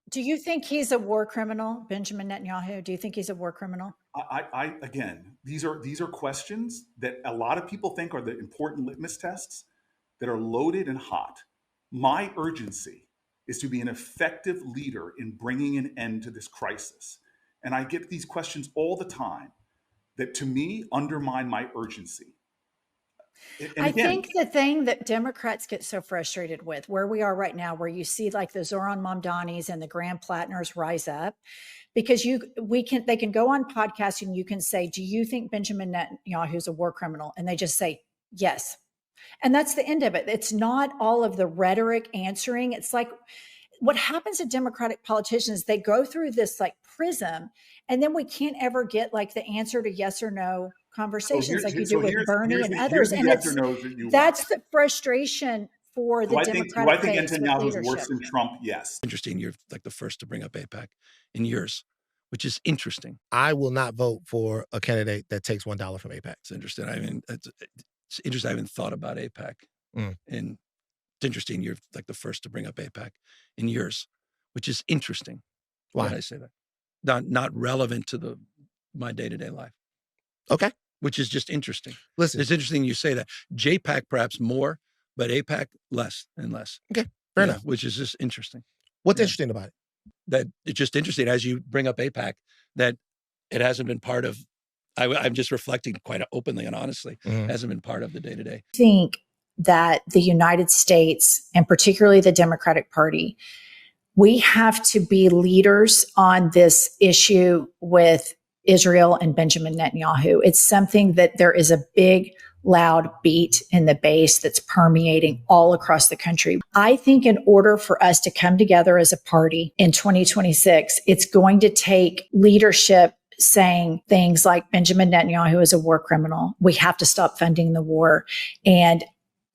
Do you think he's a war criminal, Benjamin Netanyahu? Do you think he's a war criminal? Again, these are questions that a lot of people think are the important litmus tests that are loaded and hot. My urgency is to be an effective leader in bringing an end to this crisis. And I get these questions all the time that to me undermine my urgency. And I again, think the thing that Democrats get so frustrated with, where we are right now, where you see like the Zoran Mamdanis and the Graham Plattners rise up, because they can go on podcasts and you can say, do you think Benjamin Netanyahu is a war criminal? And they just say, yes. And that's the end of it. It's not all of the rhetoric answering. It's like what happens to Democratic politicians, they go through this like prism, and then we can't ever get like the answer to yes or no conversations like you do with Bernie and others. And that's the frustration for the Democratic base. Do I think Netanyahu is worse than Trump? Yes. Interesting. You're like the first to bring up AIPAC in years, which is interesting. I will not vote for a candidate that takes $1 from AIPAC. It's interesting. I mean, it's interesting. I haven't thought about AIPAC. And it's interesting. You're like the first to bring up AIPAC in years, which is interesting. Why did I say that? Not relevant to my day-to-day life. Okay. Which is just interesting. Listen. It's interesting you say that. JPAC perhaps more, but AIPAC less and less. Okay. Fair enough. Which is just interesting. What's interesting about it? That it's just interesting as you bring up AIPAC, that it hasn't been part of, I'm just reflecting quite openly and honestly, hasn't been part of the day-to-day. I think that the United States, and particularly the Democratic Party, we have to be leaders on this issue with Israel and Benjamin Netanyahu. It's something that there is a big, loud beat in the base that's permeating all across the country. I think in order for us to come together as a party in 2026, it's going to take leadership saying things like Benjamin Netanyahu is a war criminal. We have to stop funding the war. And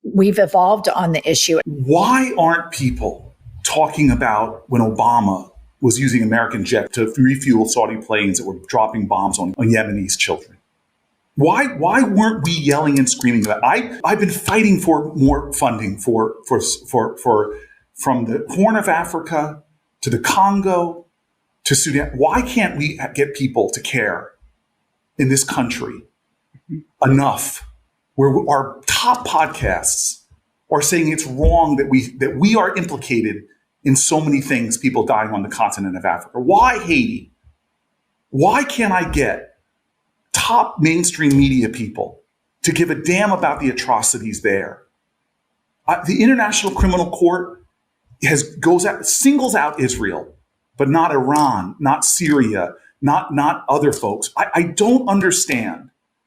we've evolved on the issue. Why aren't people talking about when Obama was using American jet to refuel Saudi planes that were dropping bombs on Yemenis children? Why weren't we yelling and screaming about it? I've been fighting for more funding for from the Horn of Africa to the Congo to Sudan. Why can't we get people to care in this country enough where our top podcasts are saying it's wrong that we are implicated in so many things, people dying on the continent of Africa? Why Haiti? Why can't I get top mainstream media people to give a damn about the atrocities there? The International Criminal Court singles out Israel, but not Iran, not Syria, not other folks. I don't understand